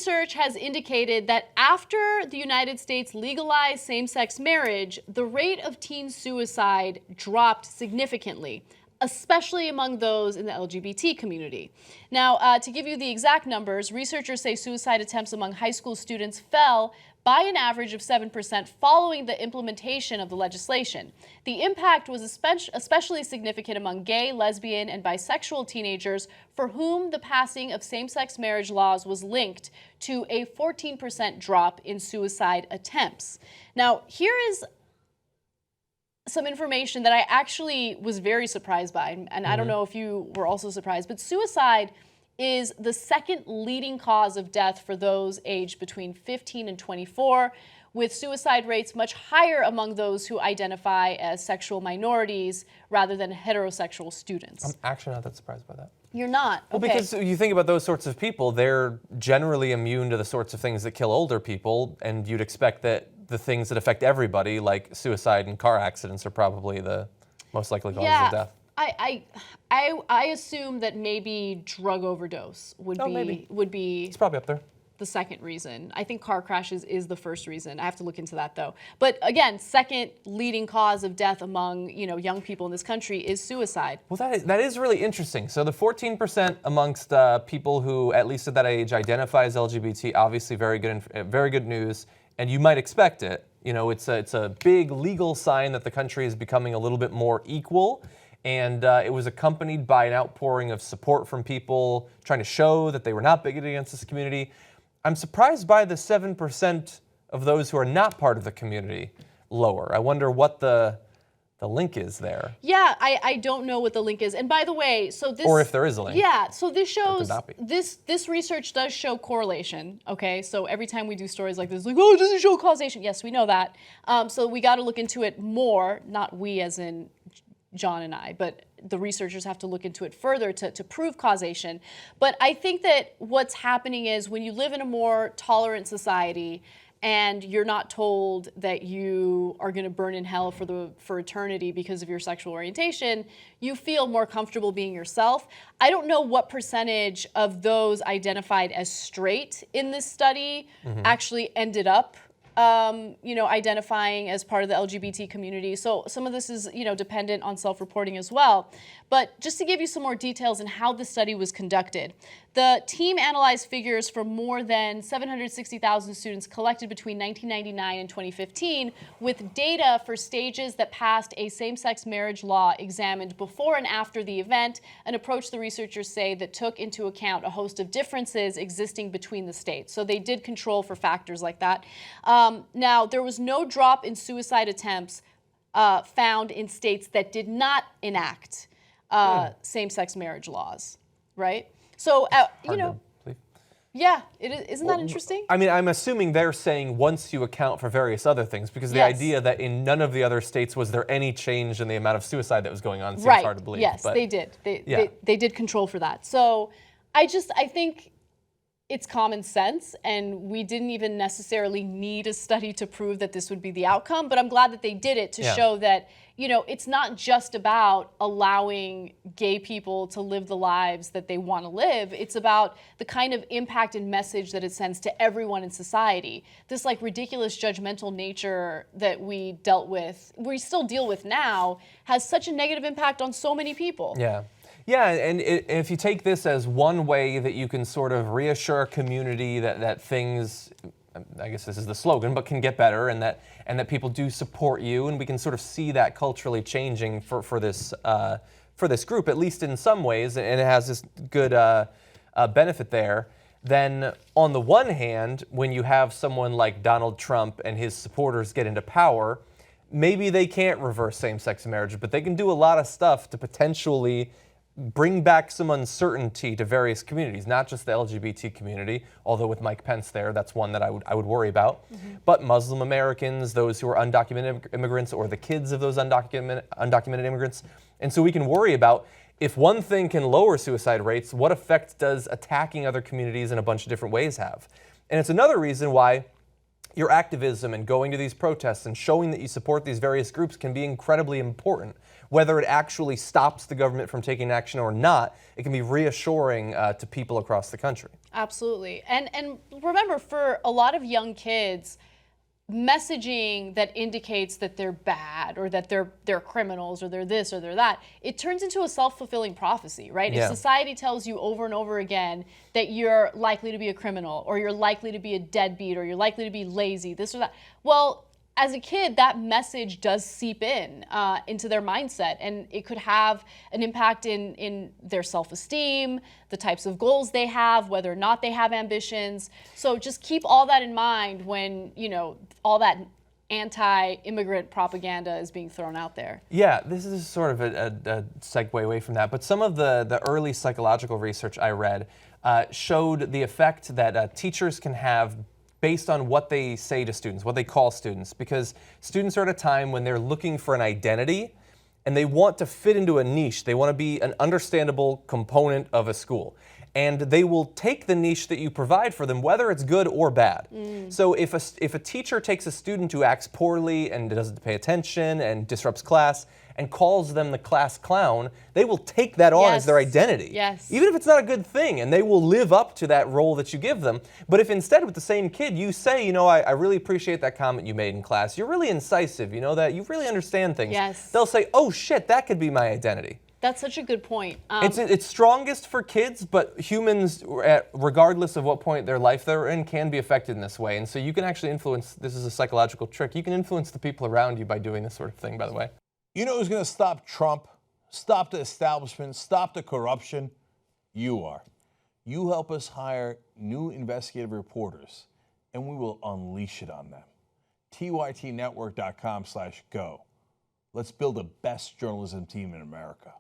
research has indicated that after the United States legalized same-sex marriage, the rate of teen suicide dropped significantly, especially among those in the LGBT community. Now, to give you the exact numbers, researchers say suicide attempts among high school students fell by an average of 7% following the implementation of the legislation. The impact was especially significant among gay, lesbian, and bisexual teenagers for whom the passing of same-sex marriage laws was linked to a 14% drop in suicide attempts. Now, here is some information that I actually was very surprised by, and I don't know if you were also surprised, but suicide is the second leading cause of death for those aged between 15 and 24, with suicide rates much higher among those who identify as sexual minorities rather than heterosexual students. I'm actually not that surprised by that. You're not? Well, okay. because you think about those sorts of people, they're generally immune to the sorts of things that kill older people, and you'd expect that the things that affect everybody, like suicide and car accidents, are probably the most likely causes of death. I assume that maybe drug overdose would be It's probably up there. The second reason. I think car crashes is the first reason. I have to look into that though. But again, second leading cause of death among young people in this country is suicide. Well, that is really interesting. So the 14% amongst people who, at least at that age, identify as LGBT, obviously very good news, and you might expect it. It's a big legal sign that the country is becoming a little bit more equal. And it was accompanied by an outpouring of support from people trying to show that they were not bigoted against this community. I'm surprised by the 7% of those who are not part of the community lower. I wonder what the link is there. Yeah, I don't know what the link is. And by the way, so this... Or if there is a link. Yeah, so this shows... This research does show correlation, okay? So every time we do stories like this, like, oh, does it show causation? Yes, we know that. So we got to look into it more, not we as in John and I, but the researchers have to look into it further to prove causation. But I think that what's happening is when you live in a more tolerant society and you're not told that you are going to burn in hell for eternity because of your sexual orientation, you feel more comfortable being yourself. I don't know what percentage of those identified as straight in this study actually ended up identifying as part of the LGBT community. So some of this is, dependent on self-reporting as well. But just to give you some more details on how the study was conducted, the team analyzed figures from more than 760,000 students collected between 1999 and 2015, with data for stages that passed a same-sex marriage law examined before and after the event, an approach the researchers say that took into account a host of differences existing between the states. So they did control for factors like that. Now, there was no drop in suicide attempts found in states that did not enact same-sex marriage laws, right? So, yeah, isn't that interesting? I mean, I'm assuming they're saying once you account for various other things, because the idea that in none of the other states was there any change in the amount of suicide that was going on seems hard to believe. Yes, they did. They did control for that. So I think it's common sense, and we didn't even necessarily need a study to prove that this would be the outcome, but I'm glad that they did it to show that, it's not just about allowing gay people to live the lives that they want to live. It's about the kind of impact and message that it sends to everyone in society. This ridiculous judgmental nature that we still deal with now, has such a negative impact on so many people. Yeah, and if you take this as one way that you can sort of reassure a community that things, I guess this is the slogan, but can get better, and that people do support you, and we can sort of see that culturally changing for this group, at least in some ways, and it has this good benefit there. Then on the one hand, when you have someone like Donald Trump and his supporters get into power, maybe they can't reverse same-sex marriage, but they can do a lot of stuff to potentially bring back some uncertainty to various communities, not just the LGBT community, although with Mike Pence there, that's one that I would worry about, but Muslim Americans, those who are undocumented immigrants, or the kids of those undocumented immigrants. And so we can worry about, if one thing can lower suicide rates, what effect does attacking other communities in a bunch of different ways have? And it's another reason why your activism and going to these protests and showing that you support these various groups can be incredibly important. Whether it actually stops the government from taking action or not, it can be reassuring to people across the country. Absolutely. And remember, for a lot of young kids, messaging that indicates that they're bad or that they're criminals or they're this or they're that, it turns into a self-fulfilling prophecy, right? Yeah. If society tells you over and over again that you're likely to be a criminal or you're likely to be a deadbeat or you're likely to be lazy, this or that, well, as a kid, that message does seep in into their mindset, and it could have an impact in their self-esteem, the types of goals they have, whether or not they have ambitions. So just keep all that in mind when, all that anti-immigrant propaganda is being thrown out there. Yeah, this is sort of a segue away from that, but some of the early psychological research I read showed the effect that teachers can have based on what they say to students, what they call students, because students are at a time when they're looking for an identity and they want to fit into a niche. They want to be an understandable component of a school. And they will take the niche that you provide for them, whether it's good or bad. So if a teacher takes a student who acts poorly and doesn't pay attention and disrupts class and calls them the class clown, they will take that on as their identity. Yes. Even if it's not a good thing, and they will live up to that role that you give them. But if instead with the same kid you say, I really appreciate that comment you made in class, you're really incisive, that you really understand things. Yes. They'll say, oh shit, that could be my identity. That's such a good point. It's strongest for kids, but humans, regardless of what point in their life they're in, can be affected in this way. And so you can actually influence, this is a psychological trick, you can influence the people around you by doing this sort of thing, by the way. You know who's going to stop Trump, stop the establishment, stop the corruption? You are. You help us hire new investigative reporters, and we will unleash it on them. tytnetwork.com/go. Let's build the best journalism team in America.